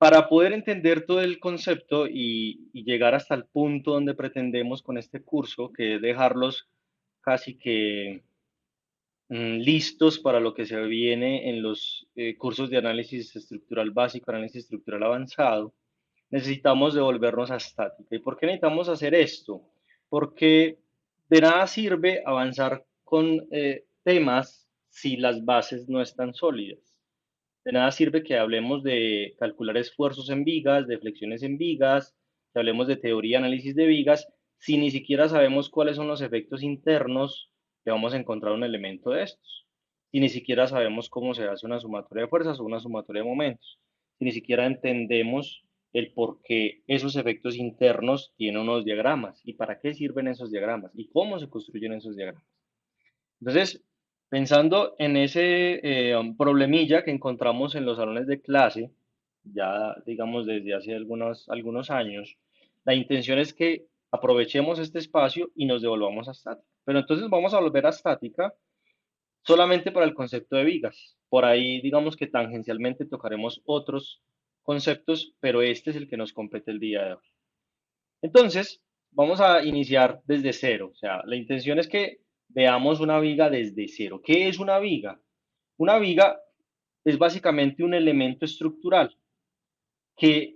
para poder entender todo el concepto y llegar hasta el punto donde pretendemos con este curso, que es dejarlos casi que listos para lo que se viene en los cursos de análisis estructural básico, análisis estructural avanzado, necesitamos devolvernos a estática. ¿Y por qué necesitamos hacer esto? Porque de nada sirve avanzar con temas si las bases no están sólidas. De nada sirve que hablemos de calcular esfuerzos en vigas, de flexiones en vigas, que hablemos de teoría y análisis de vigas, si ni siquiera sabemos cuáles son los efectos internos que vamos a encontrar en un elemento de estos. Si ni siquiera sabemos cómo se hace una sumatoria de fuerzas o una sumatoria de momentos. Si ni siquiera entendemos el por qué esos efectos internos tienen unos diagramas y para qué sirven esos diagramas y cómo se construyen esos diagramas. Entonces, pensando en ese problemilla que encontramos en los salones de clase, ya digamos desde hace algunos años, la intención es que aprovechemos este espacio y nos devolvamos a estática. Pero entonces vamos a volver a estática solamente para el concepto de vigas. Por ahí digamos que tangencialmente tocaremos otros conceptos, pero este es el que nos compete el día de hoy. Entonces, vamos a iniciar desde cero. O sea, la intención es que veamos una viga desde cero. ¿Qué es una viga? Una viga es básicamente un elemento estructural que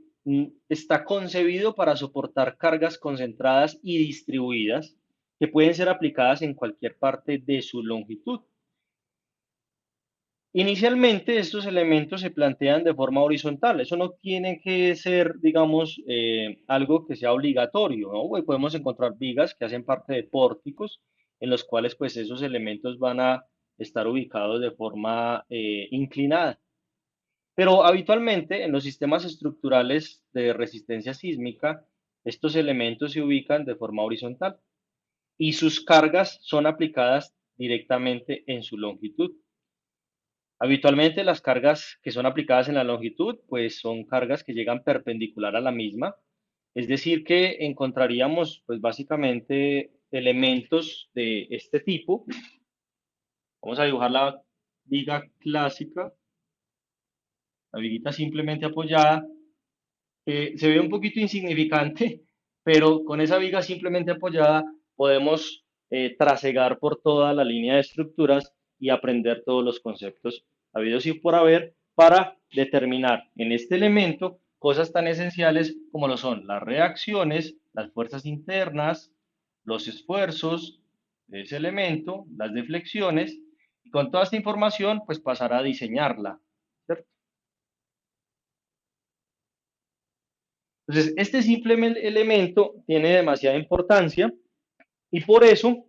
está concebido para soportar cargas concentradas y distribuidas que pueden ser aplicadas en cualquier parte de su longitud. Inicialmente estos elementos se plantean de forma horizontal. Eso no tiene que ser, digamos, algo que sea obligatorio, ¿no? Pues podemos encontrar vigas que hacen parte de pórticos en los cuales pues esos elementos van a estar ubicados de forma inclinada. Pero habitualmente en los sistemas estructurales de resistencia sísmica, estos elementos se ubican de forma horizontal y sus cargas son aplicadas directamente en su longitud. Habitualmente las cargas que son aplicadas en la longitud, pues son cargas que llegan perpendicular a la misma, es decir, que encontraríamos pues básicamente elementos de este tipo. Vamos a dibujar la viga clásica, la viguita simplemente apoyada, que se ve un poquito insignificante, pero con esa viga simplemente apoyada podemos trasegar por toda la línea de estructuras y aprender todos los conceptos habidos y por haber para determinar en este elemento cosas tan esenciales como lo son las reacciones, las fuerzas internas, los esfuerzos de ese elemento, las deflexiones, y con toda esta información pues pasar a diseñarla, ¿cierto? Entonces, este simple elemento tiene demasiada importancia y por eso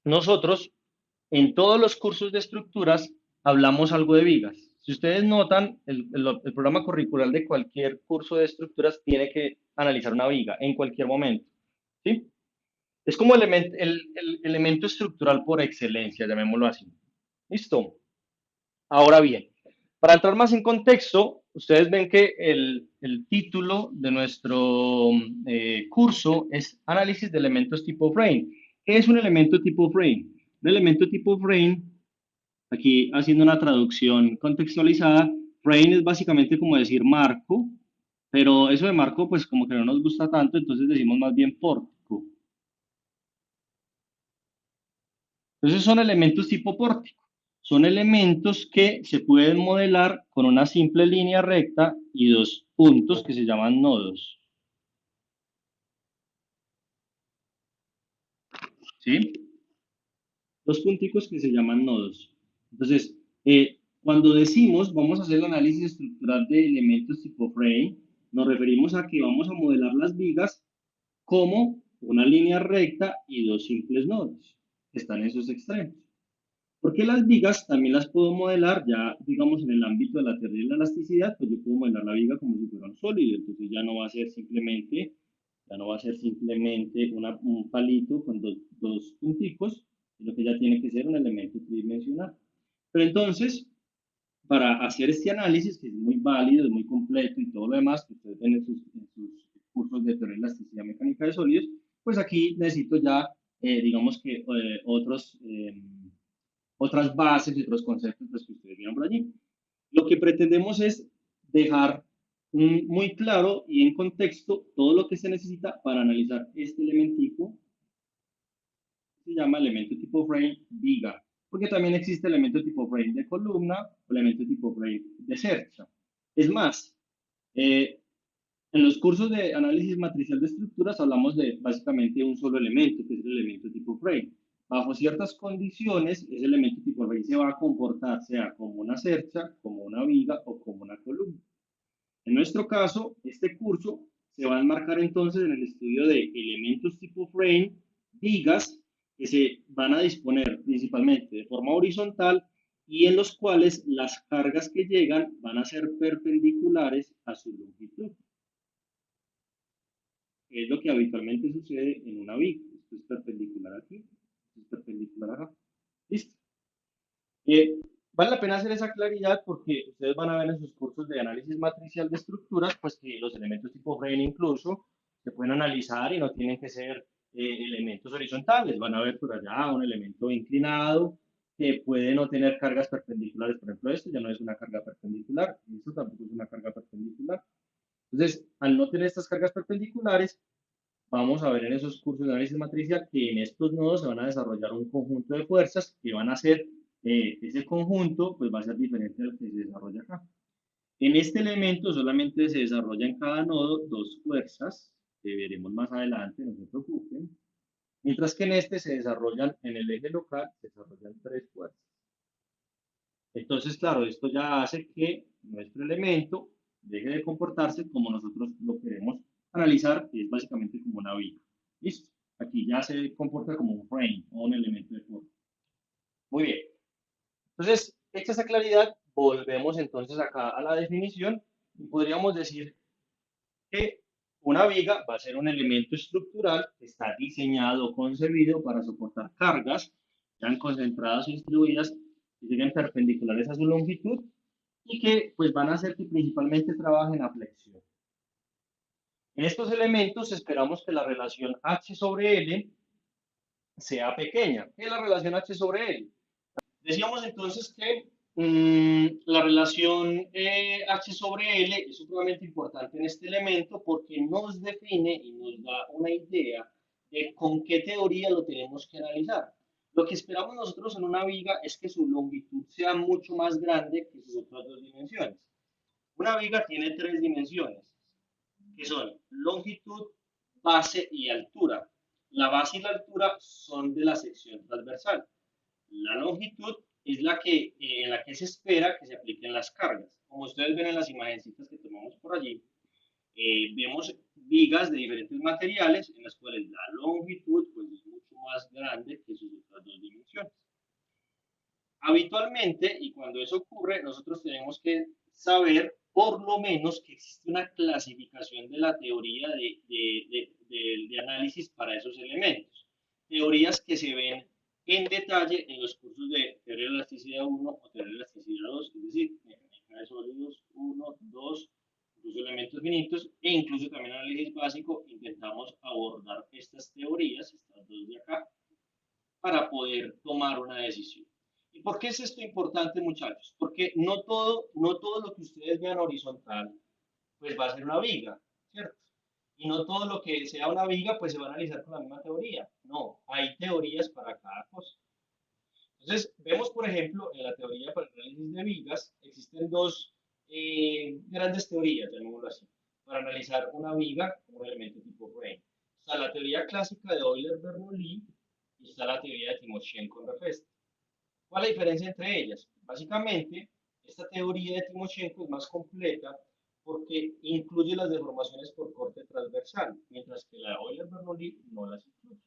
nosotros en todos los cursos de estructuras hablamos algo de vigas. Si ustedes notan, el programa curricular de cualquier curso de estructuras tiene que analizar una viga en cualquier momento. ¿Sí? Es como el elemento estructural por excelencia, llamémoslo así. ¿Listo? Ahora bien, para entrar más en contexto, ustedes ven que el título de nuestro curso es Análisis de elementos tipo frame. ¿Qué es un elemento tipo frame? Un elemento tipo frame, aquí haciendo una traducción contextualizada, frame es básicamente como decir marco, pero eso de marco pues como que no nos gusta tanto, entonces decimos más bien pórtico. Entonces son elementos tipo pórtico. Son elementos que se pueden modelar con una simple línea recta y dos puntos que se llaman nodos. ¿Sí? Dos punticos que se llaman nodos. Entonces, cuando decimos vamos a hacer el análisis estructural de elementos tipo frame, nos referimos a que vamos a modelar las vigas como una línea recta y dos simples nodos que están en esos extremos. Porque las vigas también las puedo modelar, ya digamos en el ámbito de la teoría de la elasticidad, pues yo puedo modelar la viga como si fuera un sólido, entonces ya no va a ser simplemente, un palito con dos punticos, sino que ya tiene que ser un elemento tridimensional. Pero entonces, para hacer este análisis, que es muy válido, es muy completo y todo lo demás que ustedes ven en sus cursos de teoría de elasticidad mecánica de sólidos, pues aquí necesito ya, digamos que otras bases y otros conceptos pues, que ustedes vieron por allí. Lo que pretendemos es dejar muy claro y en contexto todo lo que se necesita para analizar este elementico se llama elemento tipo frame viga, porque también existe elemento tipo frame de columna o elemento tipo frame de cercha. Es más, eh, en los cursos de análisis matricial de estructuras hablamos de básicamente un solo elemento, que es el elemento tipo frame. Bajo ciertas condiciones, ese elemento tipo frame se va a comportar sea como una cercha, como una viga o como una columna. En nuestro caso, este curso se va a enmarcar entonces en el estudio de elementos tipo frame, vigas, que se van a disponer principalmente de forma horizontal y en los cuales las cargas que llegan van a ser perpendiculares a su longitud, que es lo que habitualmente sucede en una viga. Esto es perpendicular aquí, esto es perpendicular acá. ¿Listo? Eh, vale la pena hacer esa claridad porque ustedes van a ver en sus cursos de análisis matricial de estructuras, pues que los elementos tipo frame incluso se pueden analizar y no tienen que ser elementos horizontales. Van a ver por allá un elemento inclinado que puede no tener cargas perpendiculares. Por ejemplo, esto ya no es una carga perpendicular, esto tampoco es una carga perpendicular. Entonces, al no tener estas cargas perpendiculares, vamos a ver en esos cursos de análisis matricial que en estos nodos se van a desarrollar un conjunto de fuerzas que van a ser, ese conjunto pues va a ser diferente al que se desarrolla acá. En este elemento solamente se desarrolla en cada nodo dos fuerzas, que veremos más adelante, no se preocupen, mientras que en este se desarrollan, en el eje local, se desarrollan tres fuerzas. Entonces, claro, esto ya hace que nuestro elemento deje de comportarse como nosotros lo queremos analizar, que es básicamente como una viga. ¿Listo? Aquí ya se comporta como un frame o un elemento de forma. Muy bien. Entonces, hecha esa claridad, volvemos entonces acá a la definición y podríamos decir que una viga va a ser un elemento estructural que está diseñado o concebido para soportar cargas, sean concentradas o distribuidas, que lleguen perpendiculares a su longitud y que pues van a hacer que principalmente trabajen a flexión. En estos elementos esperamos que la relación H sobre L sea pequeña. ¿Qué es la relación H sobre L? Decíamos entonces que la relación H sobre L es supremamente importante en este elemento porque nos define y nos da una idea de con qué teoría lo tenemos que analizar. Lo que esperamos nosotros en una viga es que su longitud sea mucho más grande que sus otras dos dimensiones. Una viga tiene tres dimensiones, que son longitud, base y altura. La base y la altura son de la sección transversal. La longitud es en la que se espera que se apliquen las cargas. Como ustedes ven en las imagencitas que tomamos por allí, vemos vigas de diferentes materiales en las cuales la longitud pues, es mucho más grande que sus otras dos dimensiones. Habitualmente, y cuando eso ocurre, nosotros tenemos que saber por lo menos que existe una clasificación de la teoría de análisis para esos elementos. Teorías que se ven en detalle en los cursos de teoría de elasticidad 1 o teoría de elasticidad 2, es decir, mecánica de sólidos 1, 2, incluso elementos finitos e incluso también análisis básico, intentamos abordar estas teorías, estas dos de acá, para poder tomar una decisión. ¿Y por qué es esto importante, muchachos? Porque no todo lo que ustedes vean horizontal, pues va a ser una viga, ¿cierto? Y no todo lo que sea una viga, pues se va a analizar con la misma teoría. No, hay teorías para cada cosa. Entonces, vemos, por ejemplo, en la teoría para el análisis de vigas, existen dos grandes teorías, llamémoslo así, para analizar una viga como un elemento tipo frame. Está la teoría clásica de Euler-Bernoulli y está la teoría de Timoshenko-Refest. ¿Cuál es la diferencia entre ellas? Básicamente, esta teoría de Timoshenko es más completa porque incluye las deformaciones por corte transversal, mientras que la de Euler-Bernoulli no las incluye.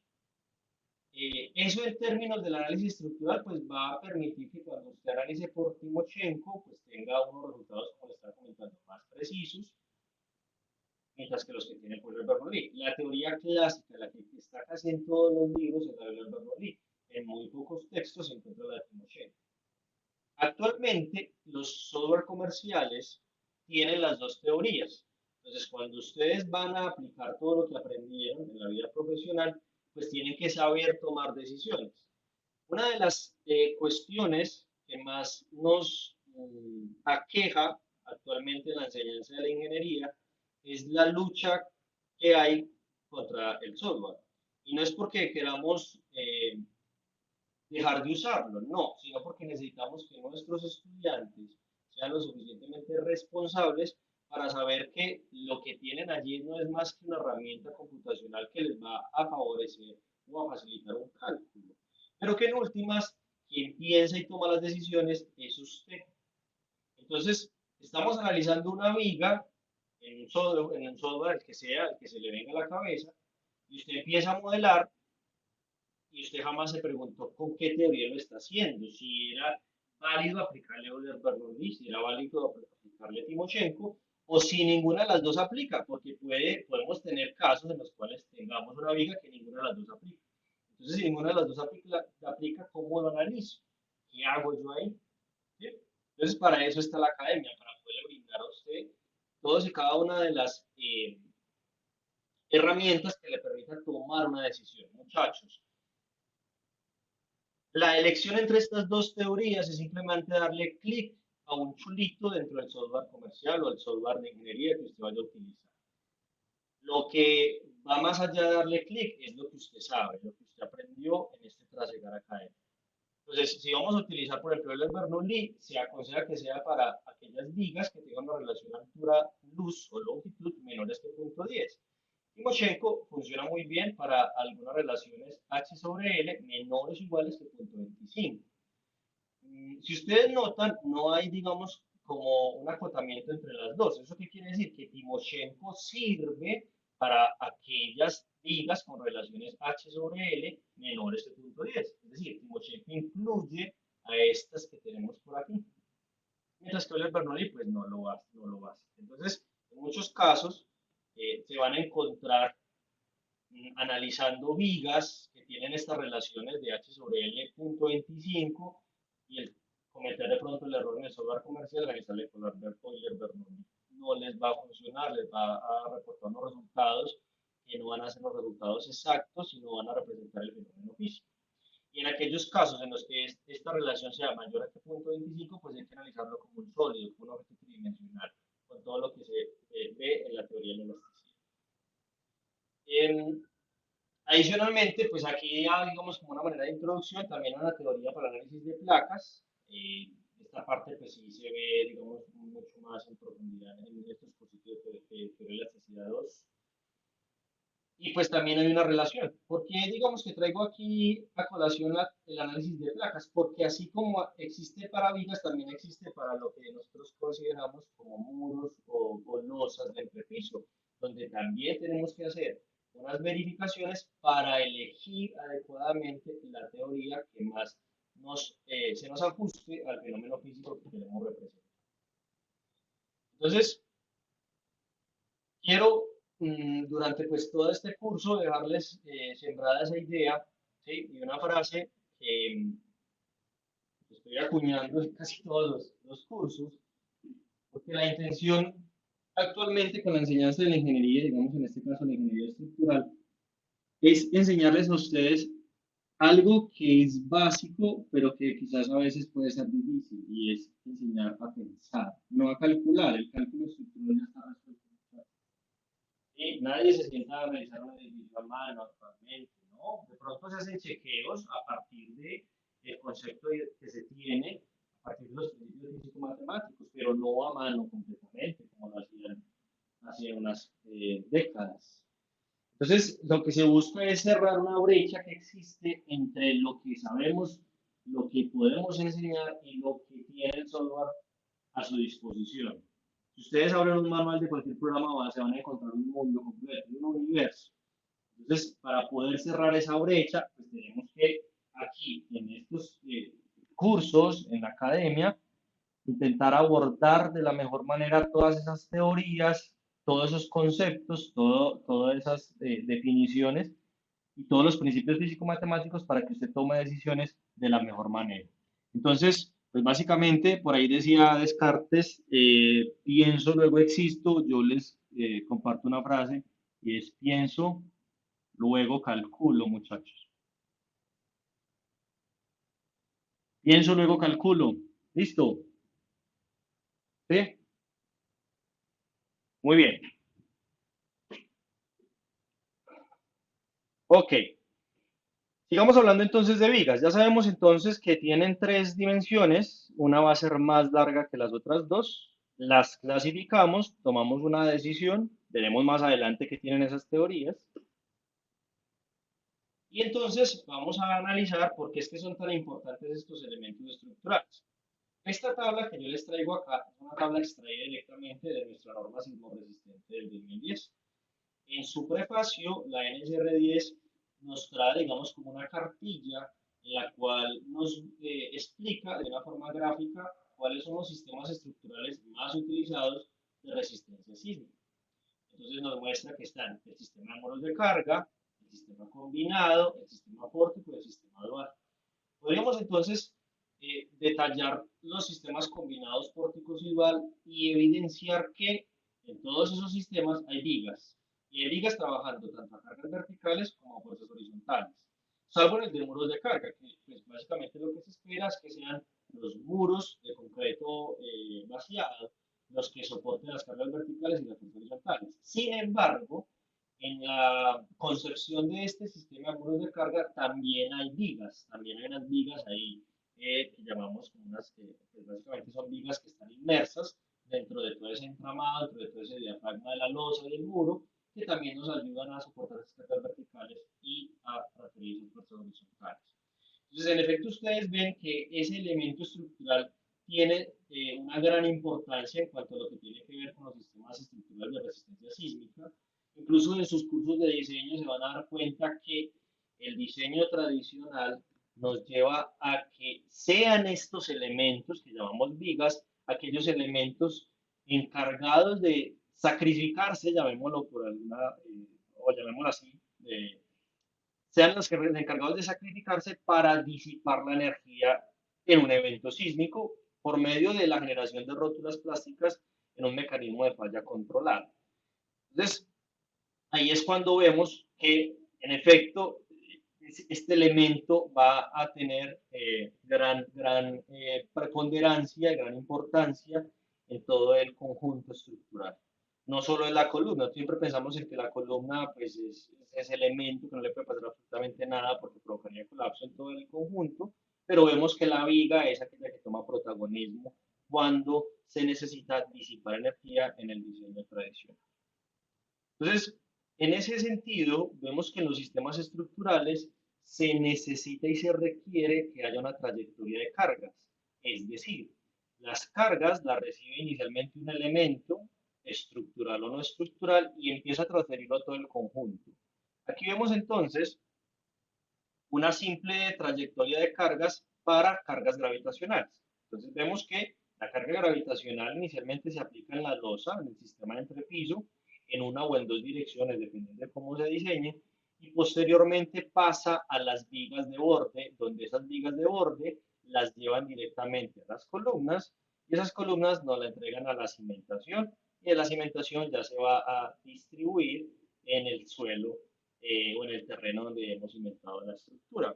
Eso en términos del análisis estructural, pues va a permitir que cuando usted analice por Timoshenko, pues tenga unos resultados, como le estaba comentando, más precisos, mientras que los que tiene por Bernoulli. La teoría clásica, la que está casi en todos los libros, es la de Bernoulli. En muy pocos textos se encuentra la de Timoshenko. Actualmente, los software comerciales tienen las dos teorías. Entonces, cuando ustedes van a aplicar todo lo que aprendieron en la vida profesional, pues tienen que saber tomar decisiones. Una de las cuestiones que más nos aqueja actualmente en la enseñanza de la ingeniería es la lucha que hay contra el software. Y no es porque queramos dejar de usarlo, no, sino porque necesitamos que nuestros estudiantes sean lo suficientemente responsables para saber que lo que tienen allí no es más que una herramienta computacional que les va a favorecer o a facilitar un cálculo, pero que en últimas quien piensa y toma las decisiones es usted. Entonces, estamos analizando una viga en un software, el que sea, el que se le venga a la cabeza, y usted empieza a modelar y usted jamás se preguntó con qué teoría lo está haciendo, si era válido aplicarle a Bernoulli, si era válido aplicarle a Timoshenko, o si ninguna de las dos aplica, porque podemos tener casos en los cuales tengamos una viga que ninguna de las dos aplica. Entonces, si ninguna de las dos aplica, ¿cómo lo analizo? ¿Qué hago yo ahí? ¿Sí? Entonces, para eso está la academia, para poder brindar a usted todas y cada una de las herramientas que le permitan tomar una decisión. Muchachos, la elección entre estas dos teorías es simplemente darle clic a un chulito dentro del software comercial o el software de ingeniería que usted vaya a utilizar. Lo que va más allá de darle clic es lo que usted sabe, lo que usted aprendió en este trasegar académico. Entonces, si vamos a utilizar, por ejemplo, el Bernoulli, se aconseja que sea para aquellas vigas que tengan una relación altura-luz o longitud menores que 0.10. Timoshenko funciona muy bien para algunas relaciones h sobre l menores o iguales que 0.25. Si ustedes notan, no hay, digamos, como un acotamiento entre las dos. ¿Eso qué quiere decir? Que Timoshenko sirve para aquellas vigas con relaciones h sobre l menores que 0.10. Es decir, Timoshenko incluye a estas que tenemos por aquí. Mientras que Euler Bernoulli, pues no lo hace. Entonces, en muchos casos, se van a encontrar analizando vigas que tienen estas relaciones de h sobre l punto 25 y el cometer de pronto el error en el software comercial de realizarle con Euler Bernoulli. No les va a funcionar, les va a reportar unos resultados que no van a ser los resultados exactos, sino van a representar el fenómeno físico. Y en aquellos casos en los que esta relación sea mayor a este punto 25, pues hay que analizarlo como un sólido, como un objeto tridimensional, con todo lo que se ve en la teoría de la elasticidad. Adicionalmente, pues aquí ya digamos como una manera de introducción también a la teoría para análisis de placas. Esta parte pues sí se ve, digamos, mucho más en profundidad en estos cursos de teoría de elasticidad 2. Y pues también hay una relación. ¿Por qué digamos que traigo aquí a colación el análisis de placas? Porque así como existe para vigas, también existe para lo que nosotros consideramos como muros o losas de entrepiso, donde también tenemos que hacer unas verificaciones para elegir adecuadamente la teoría que más se nos ajuste al fenómeno físico que queremos representar. Entonces, quiero durante pues todo este curso dejarles sembrada esa idea, ¿sí? Y una frase que estoy acuñando en casi todos los cursos, porque la intención actualmente con la enseñanza de la ingeniería, digamos en este caso la ingeniería estructural, es enseñarles a ustedes algo que es básico, pero que quizás a veces puede ser difícil, y es enseñar a pensar, no a calcular. El cálculo estructural ya está resuelto. Y nadie se sienta a analizar un edificio a mano actualmente, ¿no? De pronto se hacen chequeos a partir del concepto que se tiene, a partir de los principios físico-matemáticos, pero no a mano completamente, como lo hacían hace unas décadas. Entonces, lo que se busca es cerrar una brecha que existe entre lo que sabemos, lo que podemos enseñar y lo que tiene el software a su disposición. Si ustedes abren un manual de cualquier programa, se van a encontrar un mundo completo, un universo. Entonces, para poder cerrar esa brecha, pues tenemos que aquí, en estos cursos, en la academia, intentar abordar de la mejor manera todas esas teorías, todos esos conceptos, todas esas definiciones y todos los principios físico-matemáticos para que usted tome decisiones de la mejor manera. Entonces, pues básicamente, por ahí decía Descartes, pienso, luego existo. Yo les comparto una frase y es pienso, luego calculo, muchachos. Pienso, luego calculo. ¿Listo? ¿Sí? Muy bien. Ok. Sigamos hablando entonces de vigas. Ya sabemos entonces que tienen tres dimensiones. Una va a ser más larga que las otras dos. Las clasificamos, tomamos una decisión. Veremos más adelante qué tienen esas teorías. Y entonces vamos a analizar por qué es que son tan importantes estos elementos estructurales. Esta tabla que yo les traigo acá es una tabla extraída directamente de nuestra norma sismorresistente del 2010. En su prefacio, la NSR10 nos trae, digamos, como una cartilla en la cual nos explica de una forma gráfica cuáles son los sistemas estructurales más utilizados de resistencia sísmica. Entonces nos muestra que están el sistema de muros de carga, el sistema combinado, el sistema pórtico y el sistema dual. Podríamos entonces detallar los sistemas combinados pórticos y dual y evidenciar que en todos esos sistemas hay vigas. Y hay vigas trabajando tanto a cargas verticales como a fuerzas horizontales. Salvo en el de muros de carga, que pues, básicamente lo que se espera es que sean los muros de concreto vaciado los que soporten las cargas verticales y las fuerzas horizontales. Sin embargo, en la concepción de este sistema de muros de carga también hay vigas, también hay unas vigas ahí que llamamos como unas que pues básicamente son vigas que están inmersas dentro de todo ese entramado, dentro de todo ese diafragma de la losa y el muro, que también nos ayudan a soportar esas cargas verticales y a transferir sus fuerzas horizontales. Entonces, en efecto, ustedes ven que ese elemento estructural tiene una gran importancia en cuanto a lo que tiene que ver con los sistemas estructurales de resistencia sísmica. Incluso en sus cursos de diseño se van a dar cuenta que el diseño tradicional nos lleva a que sean estos elementos que llamamos vigas, aquellos elementos encargados de sacrificarse, llamémoslo por alguna, o llamémoslo así, sean los encargados de sacrificarse para disipar la energía en un evento sísmico por medio de la generación de rótulas plásticas en un mecanismo de falla controlado. Entonces, ahí es cuando vemos que, en efecto, este elemento va a tener gran preponderancia, gran importancia en todo el conjunto estructural. No solo en la columna, siempre pensamos en que la columna pues, es ese elemento que no le puede pasar absolutamente nada porque provocaría colapso en todo el conjunto, pero vemos que la viga es aquella que toma protagonismo cuando se necesita disipar energía en el diseño tradicional. Entonces, en ese sentido, vemos que en los sistemas estructurales se necesita y se requiere que haya una trayectoria de cargas. Es decir, las cargas las recibe inicialmente un elemento estructural o no estructural y empieza a transferirlo a todo el conjunto. Aquí vemos entonces una simple trayectoria de cargas para cargas gravitacionales. Entonces vemos que la carga gravitacional inicialmente se aplica en la losa, en el sistema de entrepiso, en una o en dos direcciones, dependiendo de cómo se diseñe, y posteriormente pasa a las vigas de borde, donde esas vigas de borde las llevan directamente a las columnas, y esas columnas nos la entregan a la cimentación, y de la cimentación ya se va a distribuir en el suelo o en el terreno donde hemos inventado la estructura.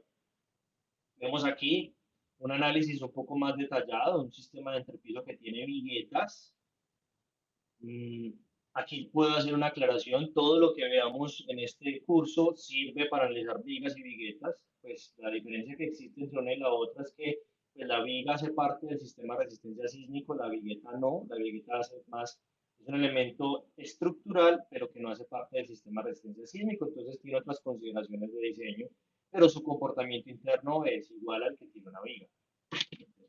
Vemos aquí un análisis un poco más detallado, un sistema de entrepiso que tiene viguetas. Mm, Aquí puedo hacer una aclaración, todo lo que veamos en este curso sirve para analizar vigas y viguetas, pues la diferencia que existe entre una y la otra es que pues, la viga hace parte del sistema de resistencia sísmico, la vigueta no, la vigueta hace más, es un elemento estructural, pero que no hace parte del sistema de resistencia sísmico, entonces tiene otras consideraciones de diseño, pero su comportamiento interno es igual al que tiene una viga.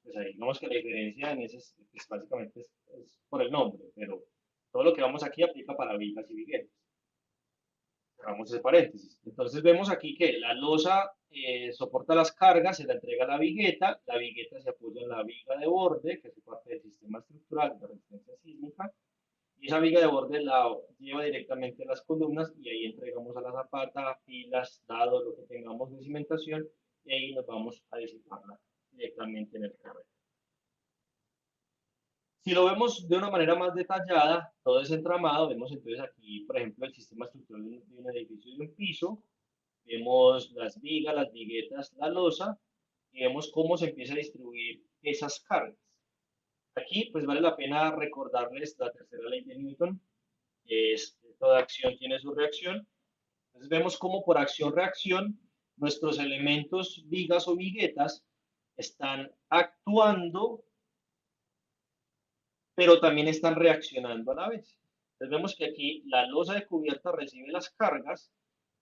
Pues ahí digamos que la diferencia en ese es, básicamente es por el nombre, pero todo lo que vamos aquí aplica para vigas y viguetas. Cerramos ese paréntesis. Entonces vemos aquí que la losa soporta las cargas, se la entrega a la vigueta se apoya en la viga de borde, que es parte del sistema estructural de resistencia sísmica, y esa viga de borde la lleva directamente a las columnas y ahí entregamos a la zapata, pilas, dados, lo que tengamos de cimentación, y ahí nos vamos a disiparla directamente en el carril. Si lo vemos de una manera más detallada, todo ese entramado, vemos entonces aquí, por ejemplo, el sistema estructural de un edificio y de un piso, vemos las vigas, las viguetas, la losa, y vemos cómo se empieza a distribuir esas cargas. Aquí, pues vale la pena recordarles la tercera ley de Newton, Toda acción tiene su reacción. Entonces vemos cómo por acción-reacción nuestros elementos vigas o viguetas están actuando, pero también están reaccionando a la vez. Entonces vemos que aquí la losa de cubierta recibe las cargas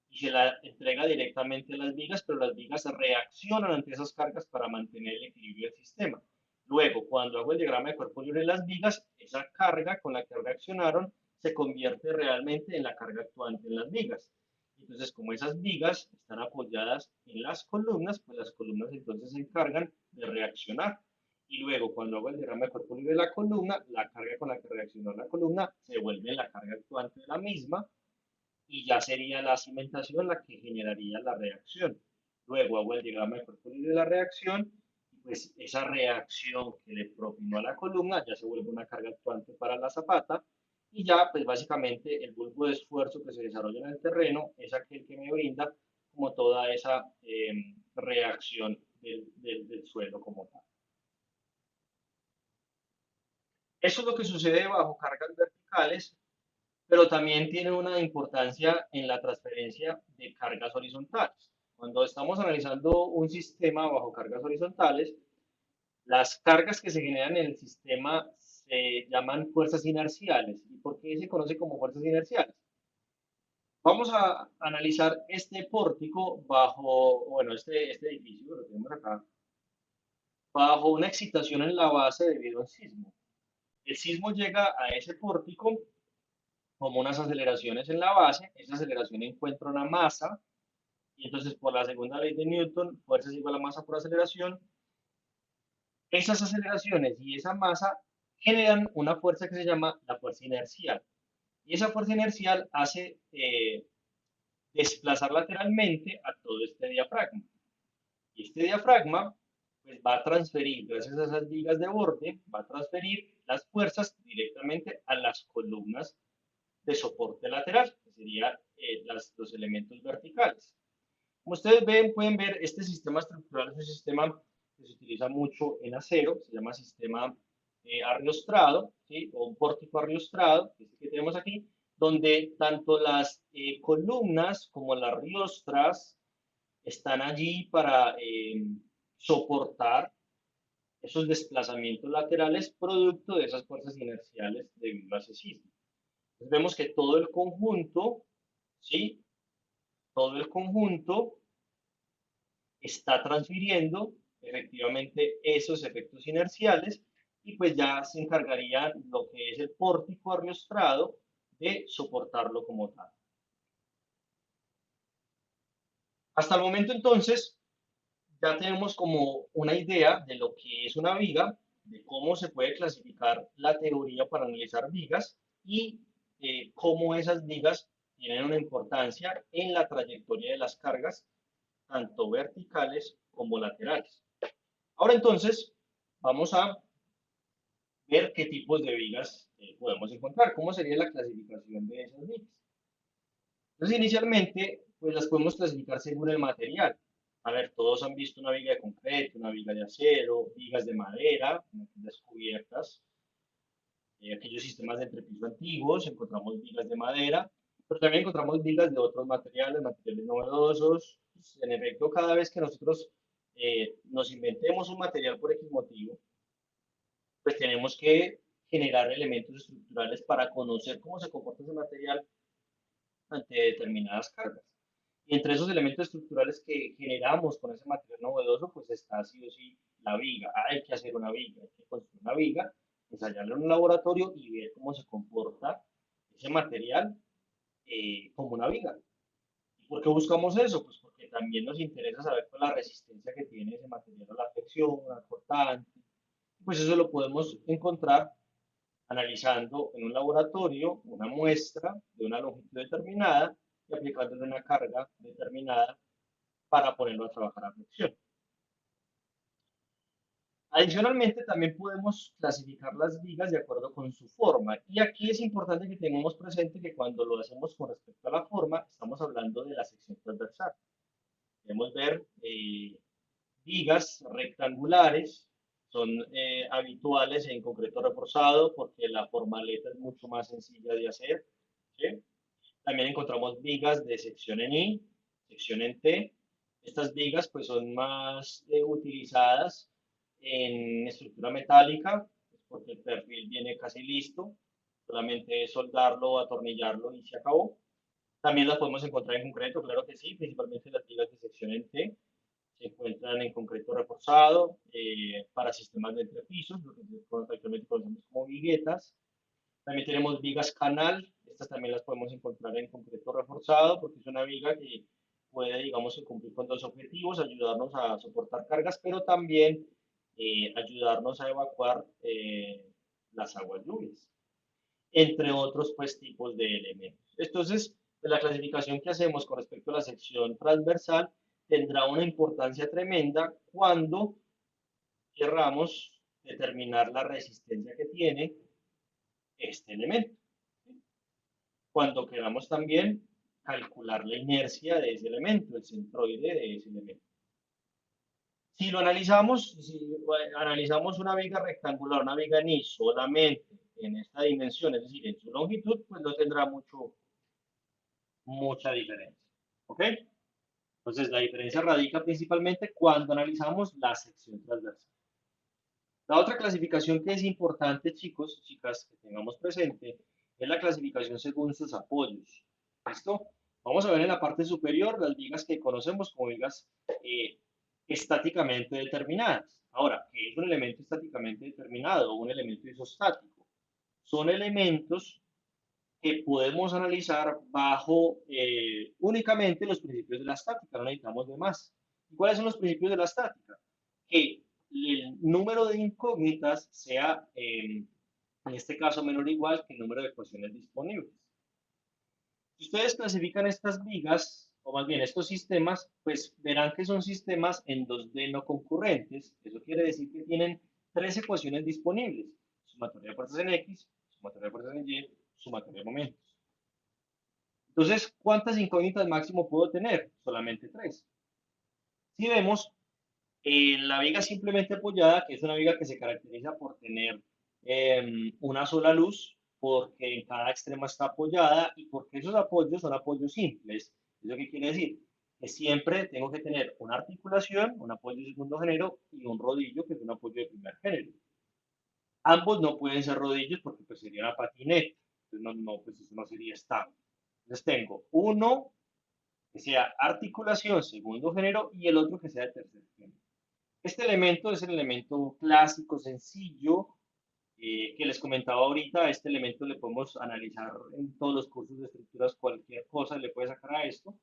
y se la entrega directamente a las vigas, pero las vigas reaccionan ante esas cargas para mantener el equilibrio del sistema. Luego, cuando hago el diagrama de cuerpo libre de las vigas, esa carga con la que reaccionaron se convierte realmente en la carga actuante en las vigas. Entonces, como esas vigas están apoyadas en las columnas, pues las columnas entonces se encargan de reaccionar. Y luego, cuando hago el diagrama de cuerpo libre de la columna, la carga con la que reaccionó la columna se vuelve la carga actuante de la misma y ya sería la cimentación la que generaría la reacción. Luego hago el diagrama de cuerpo libre de la reacción, y pues esa reacción que le propinó a la columna ya se vuelve una carga actuante para la zapata, y ya pues básicamente el bulbo de esfuerzo que se desarrolla en el terreno es aquel que me brinda como toda esa reacción del suelo como tal. Eso es lo que sucede bajo cargas verticales, pero también tiene una importancia en la transferencia de cargas horizontales. Cuando estamos analizando un sistema bajo cargas horizontales, las cargas que se generan en el sistema se llaman fuerzas inerciales. ¿Y por qué se conoce como fuerzas inerciales? Vamos a analizar este pórtico bajo, bueno, este edificio, lo tenemos acá, bajo una excitación en la base debido a un sismo. El sismo llega a ese pórtico como unas aceleraciones en la base, esa aceleración encuentra una masa, y entonces por la segunda ley de Newton, fuerza es igual a masa por aceleración, esas aceleraciones y esa masa generan una fuerza que se llama la fuerza inercial. Y esa fuerza inercial hace desplazar lateralmente a todo este diafragma. Y este diafragma pues, va a transferir, gracias a esas vigas de borde, va a transferir las fuerzas directamente a las columnas de soporte lateral, que serían los elementos verticales. Como ustedes ven, pueden ver, este sistema estructural es un sistema que se utiliza mucho en acero, se llama sistema arriostrado, ¿sí? O un pórtico arriostrado, este que tenemos aquí, donde tanto las columnas como las riostras están allí para soportar esos desplazamientos laterales producto de esas fuerzas inerciales debido a ese sismo. Entonces vemos que todo el conjunto, ¿sí? Todo el conjunto está transfiriendo efectivamente esos efectos inerciales y pues ya se encargaría lo que es el pórtico arriostrado de soportarlo como tal. Hasta el momento entonces ya tenemos como una idea de lo que es una viga, de cómo se puede clasificar la teoría para analizar vigas y cómo esas vigas tienen una importancia en la trayectoria de las cargas, tanto verticales como laterales. Ahora entonces vamos a ver qué tipos de vigas podemos encontrar, cómo sería la clasificación de esas vigas. Entonces, inicialmente, pues las podemos clasificar según el material. A ver, todos han visto una viga de concreto, una viga de acero, vigas de madera, aquellas cubiertas, aquellos sistemas de entrepiso antiguos, encontramos vigas de madera, pero también encontramos vigas de otros materiales, materiales novedosos. Pues, en efecto, cada vez que nosotros nos inventemos un material por X motivo, pues tenemos que generar elementos estructurales para conocer cómo se comporta ese material ante determinadas cargas. Y entre esos elementos estructurales que generamos con ese material novedoso, pues está sí o sí la viga. Hay que hacer una viga, hay que construir una viga, ensayarla en un laboratorio y ver cómo se comporta ese material como una viga. ¿Y por qué buscamos eso? Pues porque también nos interesa saber cuál es la resistencia que tiene ese material a la fricción, al cortante. Pues eso lo podemos encontrar analizando en un laboratorio una muestra de una longitud determinada y aplicándole una carga determinada para ponerlo a trabajar a fricción. Adicionalmente, también podemos clasificar las vigas de acuerdo con su forma. Y aquí es importante que tengamos presente que cuando lo hacemos con respecto a la forma, estamos hablando de la sección transversal. Podemos ver vigas rectangulares, son habituales en concreto reforzado porque la formaleta es mucho más sencilla de hacer. ¿sí? También encontramos vigas de sección en I, sección en T. Estas vigas pues son más utilizadas en estructura metálica, pues, porque el perfil viene casi listo, solamente es soldarlo, atornillarlo y se acabó. También las podemos encontrar en concreto, claro que sí, principalmente las vigas de sección en T. Se encuentran en concreto reforzado para sistemas de entrepisos, lo que actualmente conocemos como viguetas. También tenemos vigas canal, estas también las podemos encontrar en concreto reforzado porque es una viga que puede, digamos, cumplir con dos objetivos, ayudarnos a soportar cargas, pero también ayudarnos a evacuar las aguas lluvias, entre otros pues tipos de elementos. Entonces, la clasificación que hacemos con respecto a la sección transversal tendrá una importancia tremenda cuando querramos determinar la resistencia que tiene este elemento. Cuando queramos también calcular la inercia de ese elemento, el centroide de ese elemento. Si lo analizamos, si analizamos una viga rectangular, una viga ni solamente en esta dimensión, es decir, en su longitud, pues no tendrá mucha diferencia. ¿Ok? Entonces, la diferencia radica principalmente cuando analizamos la sección transversal. La otra clasificación que es importante, chicos, chicas, que tengamos presente, es la clasificación según sus apoyos. ¿Listo? Vamos a ver en la parte superior las vigas que conocemos como vigas eh, estáticamente determinadas. Ahora, ¿qué es un elemento estáticamente determinado o un elemento isostático? Son elementos que podemos analizar bajo únicamente los principios de la estática, no necesitamos de más. ¿Y cuáles son los principios de la estática? Que el número de incógnitas sea, en este caso, menor o igual que el número de ecuaciones disponibles. Si ustedes clasifican estas vigas, o más bien estos sistemas, pues verán que son sistemas en 2D no concurrentes. Eso quiere decir que tienen tres ecuaciones disponibles: sumatoria de fuerzas en X, sumatoria de fuerzas en Y, sumatoria de momentos. Entonces, ¿cuántas incógnitas máximo puedo tener? Solamente tres. Si vemos, la viga simplemente apoyada, que es una viga que se caracteriza por tener una sola luz, porque en cada extremo está apoyada y porque esos apoyos son apoyos simples. ¿Eso qué quiere decir? Que siempre tengo que tener una articulación, un apoyo de segundo género y un rodillo, que es un apoyo de primer género. Ambos no pueden ser rodillos porque pues sería una patineta, entonces pues eso no sería estable. Entonces tengo uno que sea articulación segundo género y el otro que sea de tercer género. Este elemento es el elemento clásico, sencillo, que les comentaba ahorita. Este elemento le podemos analizar en todos los cursos de estructuras, cualquier cosa le puede sacar a esto.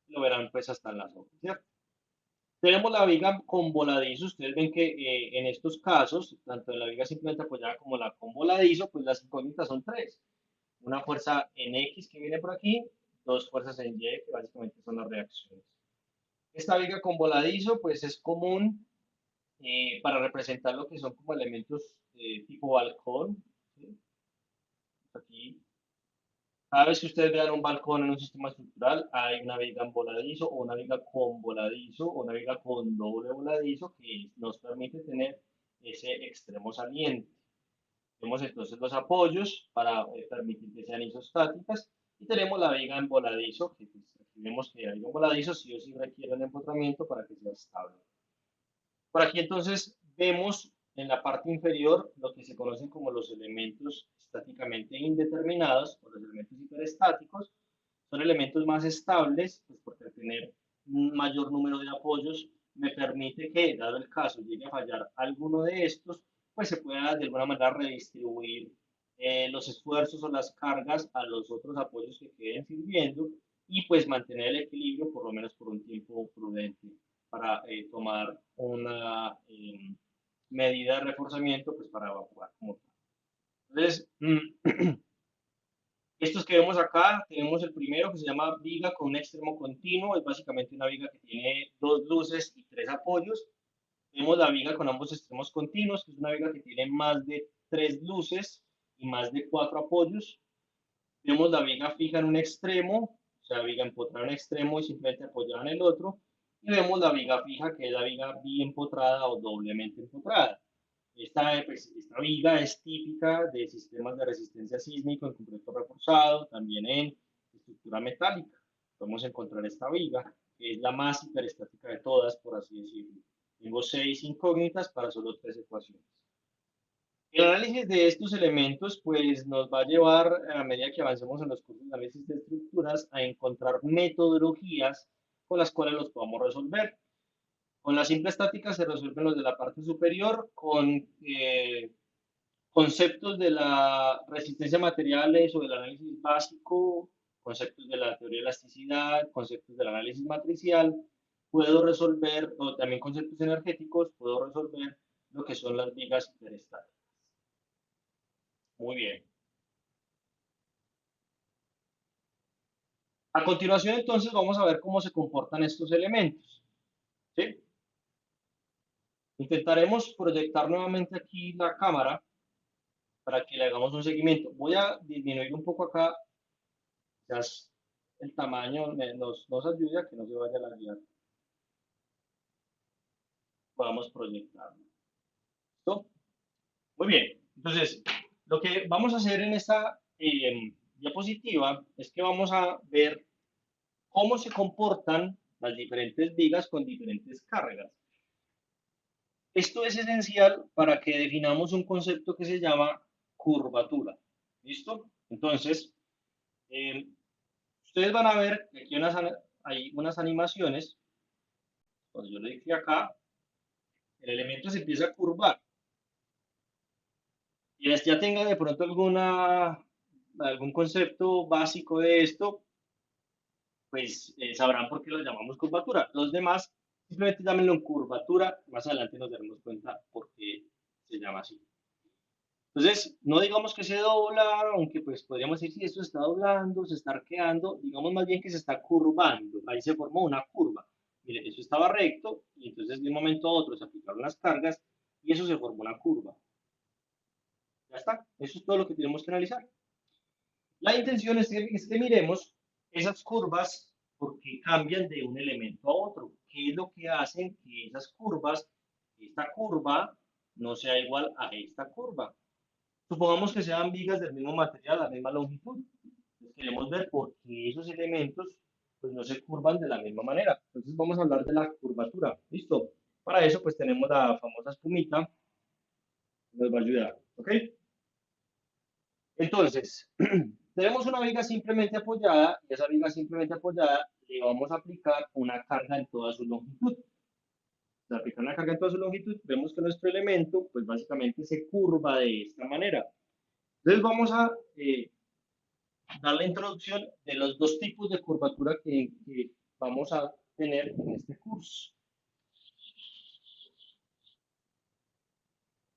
Lo verán pues hasta en las hojas, ¿cierto? Tenemos la viga con voladizo. Ustedes ven que en estos casos, tanto en la viga simplemente apoyada como la con voladizo, pues las incógnitas son tres. Una fuerza en X que viene por aquí, dos fuerzas en Y, que básicamente son las reacciones. Esta viga con voladizo, pues es común para representar lo que son como elementos tipo balcón. ¿Sí? Aquí, cada vez que ustedes vean un balcón en un sistema estructural, hay una viga en voladizo o una viga con voladizo o una viga con doble voladizo que nos permite tener ese extremo saliente. Tenemos entonces los apoyos para permitir que sean isostáticas y tenemos la viga en voladizo, que pues, aquí vemos que la viga en voladizo sí o sí requiere un empotramiento para que sea estable. Por aquí entonces vemos en la parte inferior lo que se conocen como los elementos estáticamente indeterminados o los elementos hiperestáticos. Son elementos más estables, pues porque al tener un mayor número de apoyos me permite que, dado el caso, llegue a fallar alguno de estos, pues se pueda de alguna manera redistribuir los esfuerzos o las cargas a los otros apoyos que queden sirviendo y pues mantener el equilibrio por lo menos por un tiempo prudente para tomar una medida de reforzamiento pues para evacuar como tal. Entonces, estos que vemos acá, tenemos el primero que se llama viga con un extremo continuo, es básicamente una viga que tiene dos luces y tres apoyos. Tenemos la viga con ambos extremos continuos, que es una viga que tiene más de tres luces y más de cuatro apoyos. Tenemos la viga fija en un extremo, o sea, viga empotrada en un extremo y simplemente apoyada en el otro. Y vemos la viga fija, que es la viga biempotrada o doblemente empotrada. Esta viga es típica de sistemas de resistencia sísmico en concreto reforzado, también en estructura metálica. Podemos encontrar esta viga, que es la más hiperestática de todas, por así decirlo. Tengo 6 incógnitas para solo 3 ecuaciones. El análisis de estos elementos pues, nos va a llevar, a medida que avancemos en los cursos de análisis de estructuras, a encontrar metodologías con las cuales los podamos resolver. Con la simple estática se resuelven los de la parte superior, con conceptos de la resistencia a materiales o del análisis básico, conceptos de la teoría de elasticidad, conceptos del análisis matricial, puedo resolver, o también conceptos energéticos, puedo resolver lo que son las vigas hiperestáticas. Muy bien. A continuación, entonces, vamos a ver cómo se comportan estos elementos. ¿Sí? Intentaremos proyectar nuevamente aquí la cámara para que le hagamos un seguimiento. Voy a disminuir un poco acá, quizás el tamaño nos ayude a que no se vaya la guía. Podamos proyectarlo. ¿Listo? Muy bien. Entonces, lo que vamos a hacer en esta diapositiva es que vamos a ver cómo se comportan las diferentes vigas con diferentes cargas. Esto es esencial para que definamos un concepto que se llama curvatura. ¿Listo? Entonces, eh, ustedes van a ver que aquí hay unas animaciones. Cuando yo le dije acá, el elemento se empieza a curvar. Y ya tenga de pronto algún concepto básico de esto, pues sabrán por qué lo llamamos curvatura. Los demás simplemente llámenlo curvatura. Más adelante nos daremos cuenta por qué se llama así. Entonces, no digamos que se dobla, aunque pues podríamos decir si esto se está doblando, se está arqueando, digamos más bien que se está curvando. Ahí se formó una curva. Mire, eso estaba recto y entonces de un momento a otro se aplicaron las cargas y eso se formó una curva. Ya está, eso es todo lo que tenemos que analizar. La intención es que miremos esas curvas porque cambian de un elemento a otro. ¿Qué es lo que hacen que esas curvas, esta curva, no sea igual a esta curva? Supongamos que sean vigas del mismo material, la misma longitud. Entonces queremos ver por qué esos elementos pues, no se curvan de la misma manera. Entonces vamos a hablar de la curvatura. ¿Listo? Para eso pues tenemos la famosa espumita que nos va a ayudar. ¿Ok? Entonces, tenemos una viga simplemente apoyada y esa viga simplemente apoyada le vamos a aplicar una carga en toda su longitud. Al aplicar una carga en toda su longitud, vemos que nuestro elemento pues básicamente se curva de esta manera. Entonces vamos a dar la introducción de los dos tipos de curvatura que vamos a tener en este curso.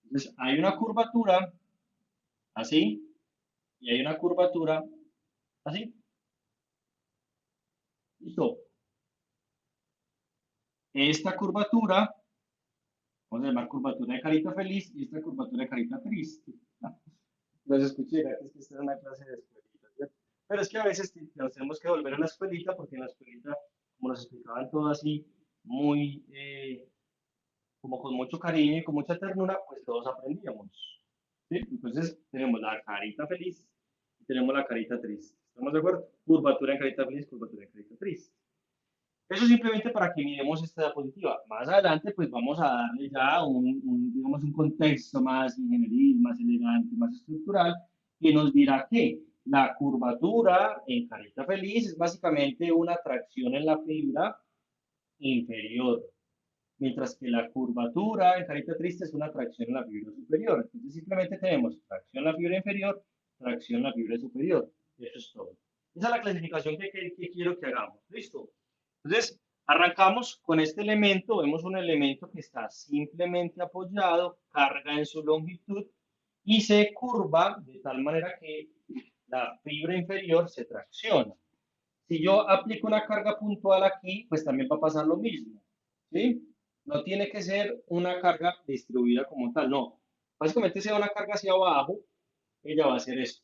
Entonces, hay una curvatura así y hay una curvatura así. Listo. Esta curvatura, vamos a llamar curvatura de carita feliz y esta curvatura de carita triste. Los escuché, es que esta es una clase de escuelita, ¿cierto? Pero es que a veces nos tenemos que volver a la escuelita porque en la escuelita, como nos explicaban todo así, muy como con mucho cariño y con mucha ternura, pues todos aprendíamos. ¿Sí? Entonces tenemos la carita feliz y tenemos la carita triste. ¿Estamos de acuerdo? Curvatura en carita feliz, curvatura en carita triste. Eso simplemente para que miremos esta diapositiva. Más adelante, pues vamos a darle ya digamos, un contexto más ingenieril, más elegante, más estructural, que nos dirá que la curvatura en carita feliz es básicamente una tracción en la fibra inferior, mientras que la curvatura en carita triste es una tracción en la fibra superior. Entonces simplemente tenemos tracción en la fibra inferior, tracción en la fibra superior. Eso es todo. Esa es la clasificación que quiero que hagamos. ¿Listo? Entonces, arrancamos con este elemento. Vemos un elemento que está simplemente apoyado, carga en su longitud y se curva de tal manera que la fibra inferior se tracciona. Si yo aplico una carga puntual aquí, pues también va a pasar lo mismo. ¿Sí? No tiene que ser una carga distribuida como tal, no. Básicamente, si da una carga hacia abajo, ella va a hacer esto.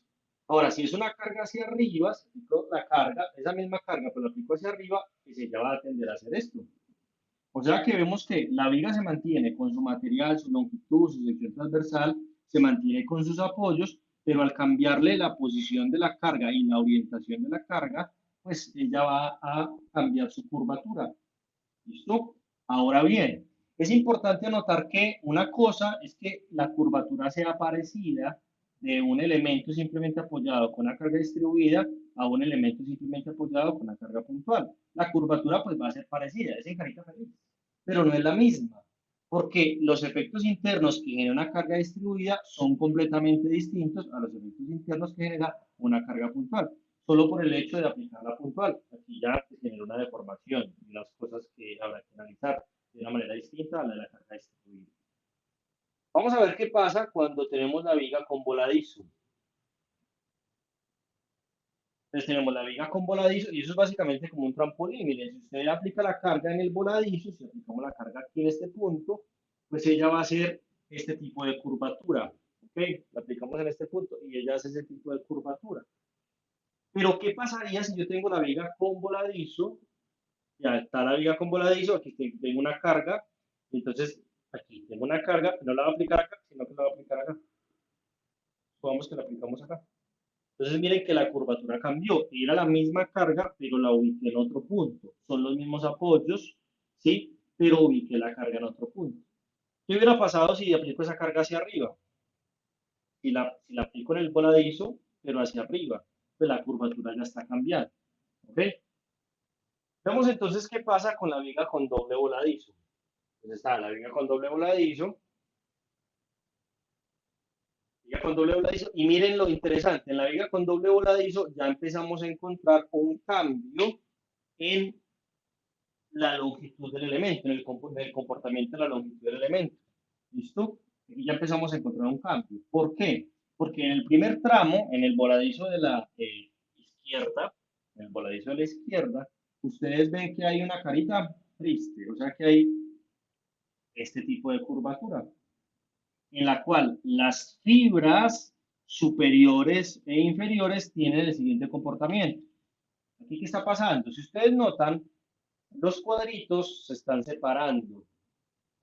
Ahora, si es una carga hacia arriba, si aplico la carga, esa misma carga, pero la aplico hacia arriba, pues ella va a tender a hacer esto. O sea que vemos que la viga se mantiene con su material, su longitud, su sección transversal, se mantiene con sus apoyos, pero al cambiarle la posición de la carga y la orientación de la carga, pues ella va a cambiar su curvatura. ¿Listo? Ahora bien, es importante anotar que una cosa es que la curvatura sea parecida de un elemento simplemente apoyado con una carga distribuida a un elemento simplemente apoyado con una carga puntual. La curvatura pues va a ser parecida, es en carita feliz, pero no es la misma, porque los efectos internos que genera una carga distribuida son completamente distintos a los efectos internos que genera una carga puntual solo por el hecho de aplicar la puntual. Aquí ya se genera una deformación y las cosas que habrá que analizar de una manera distinta a la de la carga distribuida. Vamos a ver qué pasa cuando tenemos la viga con voladizo. Entonces tenemos la viga con voladizo y eso es básicamente como un trampolín. Miren, si usted aplica la carga en el voladizo, si aplicamos la carga aquí en este punto, pues ella va a hacer este tipo de curvatura. ¿Ok? La aplicamos en este punto y ella hace ese tipo de curvatura. Pero ¿qué pasaría si yo tengo la viga con voladizo? Ya está la viga con voladizo, aquí tengo una carga, entonces aquí tengo una carga, no la voy a aplicar acá, sino que la voy a aplicar acá. Supongamos que la aplicamos acá. Entonces miren que la curvatura cambió, era la misma carga, pero la ubiqué en otro punto. Son los mismos apoyos, ¿sí? Pero ubiqué la carga en otro punto. ¿Qué hubiera pasado si aplico esa carga hacia arriba? Si la aplico en el voladizo, pero hacia arriba, pues la curvatura ya está cambiando. ¿Ok? Veamos entonces qué pasa con la viga con doble voladizo. Entonces está la viga con doble voladizo, viga con doble voladizo, y miren lo interesante, en la viga con doble voladizo ya empezamos a encontrar un cambio en la longitud del elemento, en el comportamiento de la longitud del elemento. ¿Listo? Aquí ya empezamos a encontrar un cambio. ¿Por qué? Porque en el primer tramo, en el voladizo de la izquierda, en el voladizo de la izquierda, ustedes ven que hay una carita triste, o sea que hay este tipo de curvatura, en la cual las fibras superiores e inferiores tienen el siguiente comportamiento. Aquí, ¿qué está pasando? Si ustedes notan, los cuadritos se están separando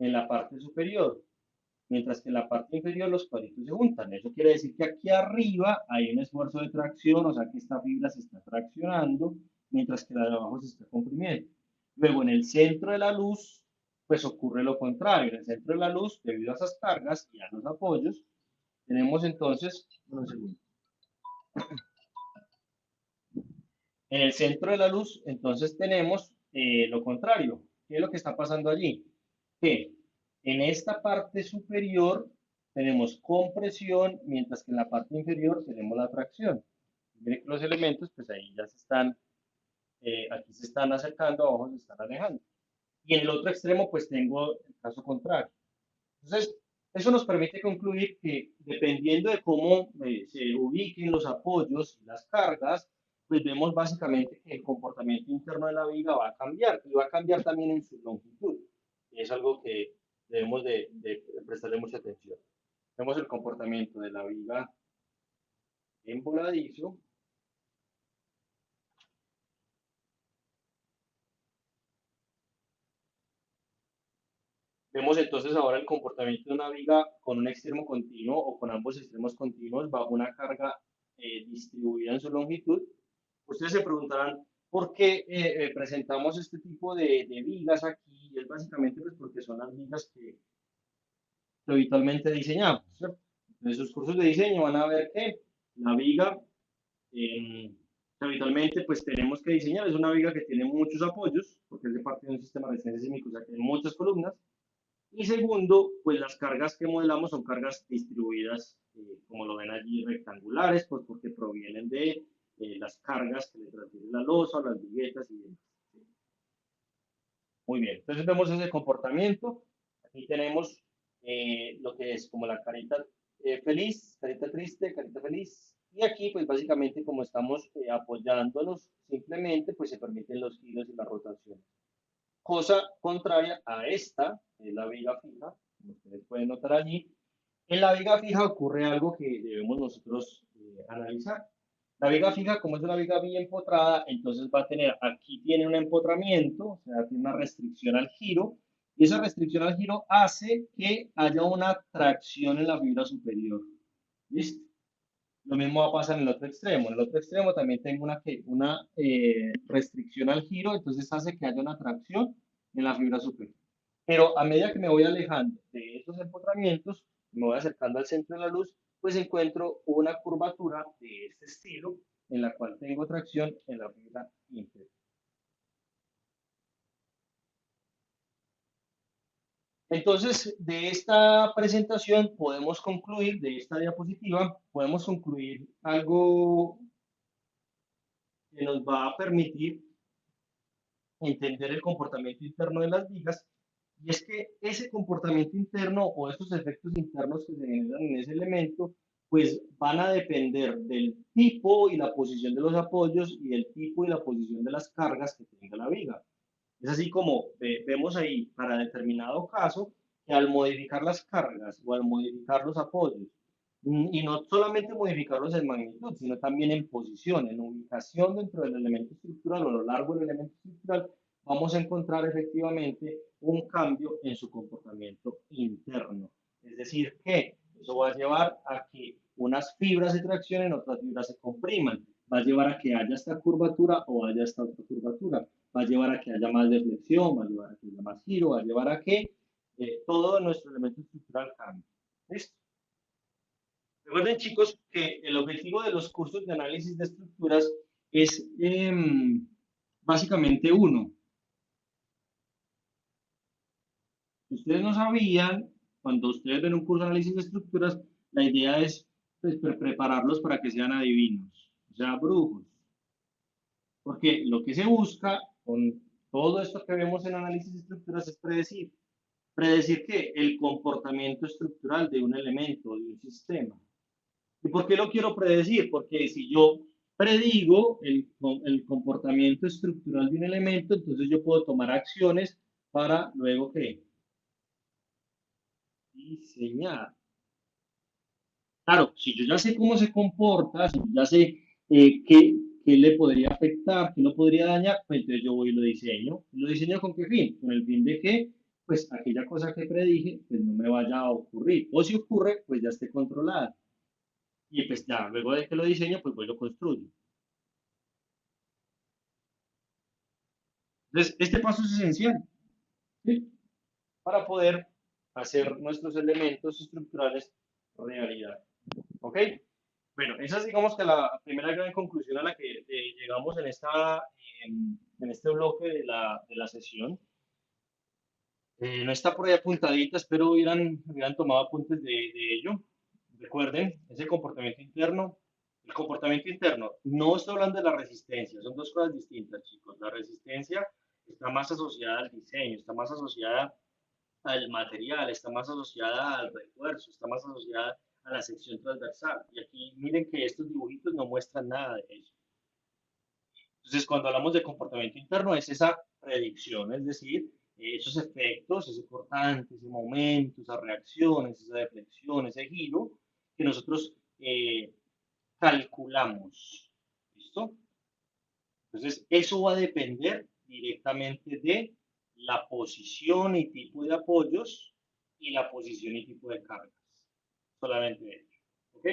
en la parte superior, mientras que en la parte inferior los cuadritos se juntan. Eso quiere decir que aquí arriba hay un esfuerzo de tracción, o sea que esta fibra se está traccionando, mientras que la de abajo se está comprimiendo. Luego, en el centro de la luz, pues ocurre lo contrario. En el centro de la luz, debido a esas cargas y a los apoyos, tenemos entonces, un segundo, en el centro de la luz, entonces tenemos lo contrario. ¿Qué es lo que está pasando allí? Que en esta parte superior tenemos compresión, mientras que en la parte inferior tenemos la tracción. Miren que los elementos, pues ahí ya se están, aquí se están acercando, abajo se están alejando. Y en el otro extremo, pues tengo el caso contrario. Entonces, eso nos permite concluir que dependiendo de cómo se ubiquen los apoyos y las cargas, pues vemos básicamente que el comportamiento interno de la viga va a cambiar y va a cambiar también en su longitud. Y es algo que debemos de prestarle mucha atención. Vemos el comportamiento de la viga en voladizo. Vemos entonces ahora el comportamiento de una viga con un extremo continuo o con ambos extremos continuos bajo una carga distribuida en su longitud. Ustedes se preguntarán por qué presentamos este tipo de vigas aquí. Es básicamente pues, porque son las vigas que habitualmente diseñamos, ¿cierto? En sus cursos de diseño van a ver que la viga eh, que habitualmente pues tenemos que diseñar es una viga que tiene muchos apoyos, porque es de parte de un sistema de resistencia sísmica, o sea que hay muchas columnas. Y segundo, pues las cargas que modelamos son cargas distribuidas, como lo ven allí, rectangulares, pues porque provienen de las cargas que le transfiere la losa, las viguetas y demás. Muy bien, entonces vemos ese comportamiento. Aquí tenemos lo que es como la carita feliz, carita triste, carita feliz. Y aquí, pues básicamente, como estamos apoyándonos simplemente, pues se permiten los giros y las rotaciones. Cosa contraria a esta, que es la viga fija, como ustedes pueden notar allí. En la viga fija ocurre algo que debemos nosotros analizar. La viga fija, como es una viga bien empotrada, entonces va a tener, aquí tiene un empotramiento, o sea, tiene una restricción al giro, y esa restricción al giro hace que haya una tracción en la fibra superior. ¿Listo? Lo mismo va a pasar en el otro extremo. En el otro extremo también tengo una restricción al giro, entonces hace que haya una tracción en la fibra superior. Pero a medida que me voy alejando de estos empotramientos, me voy acercando al centro de la luz, pues encuentro una curvatura de este estilo en la cual tengo tracción en la fibra inferior. Entonces, de esta presentación podemos concluir, de esta diapositiva, podemos concluir algo que nos va a permitir entender el comportamiento interno de las vigas, y es que ese comportamiento interno o esos efectos internos que se generan en ese elemento, pues van a depender del tipo y la posición de los apoyos y del tipo y la posición de las cargas que tenga la viga. Es así como vemos ahí para determinado caso que al modificar las cargas o al modificar los apoyos, y no solamente modificarlos en magnitud, sino también en posición, en ubicación dentro del elemento estructural o a lo largo del elemento estructural, vamos a encontrar efectivamente un cambio en su comportamiento interno. Es decir, que eso va a llevar a que unas fibras se traccionen, otras fibras se compriman, va a llevar a que haya esta curvatura o haya esta otra curvatura, va a llevar a que haya más deflexión, va a llevar a que haya más giro, va a llevar a que todo nuestro elemento estructural cambie. ¿Listo? Recuerden, chicos, que el objetivo de los cursos de análisis de estructuras es básicamente uno. Si ustedes no sabían, cuando ustedes ven un curso de análisis de estructuras, la idea es pues, prepararlos para que sean adivinos, o sea, brujos. Porque lo que se busca con todo esto que vemos en análisis de estructuras es predecir. Predecir que el comportamiento estructural de un elemento, de un sistema. ¿Y por qué lo quiero predecir? Porque si yo predigo el comportamiento estructural de un elemento, entonces yo puedo tomar acciones para luego ¿qué? Diseñar. Claro, si yo ya sé cómo se comporta, si yo ya sé qué le podría afectar, qué lo podría dañar, pues entonces yo voy y lo diseño. ¿Lo diseño con qué fin? Con el fin de que, pues, aquella cosa que predije, pues no me vaya a ocurrir. O si ocurre, pues ya esté controlada. Y pues ya, luego de que lo diseño, pues voy y lo construyo. Entonces, este paso es esencial, ¿sí? Para poder hacer nuestros elementos estructurales realidad. ¿Ok? Bueno, esa es digamos que la primera gran conclusión a la que llegamos en este bloque de la sesión. No está por ahí apuntadita, espero hubieran tomado apuntes de ello. Recuerden, ese comportamiento interno, el comportamiento interno, no estoy hablando de la resistencia, son dos cosas distintas, chicos. La resistencia está más asociada al diseño, está más asociada al material, está más asociada al refuerzo, está más asociada a la sección transversal. Y aquí miren que estos dibujitos no muestran nada de eso. Entonces, cuando hablamos de comportamiento interno, es esa predicción, es decir, esos efectos, ese cortante, ese momento, esas reacciones, esa deflexión, ese giro, que nosotros calculamos. ¿Listo? Entonces, eso va a depender directamente de la posición y tipo de apoyos y la posición y tipo de cargas. Solamente de ello. ¿Ok?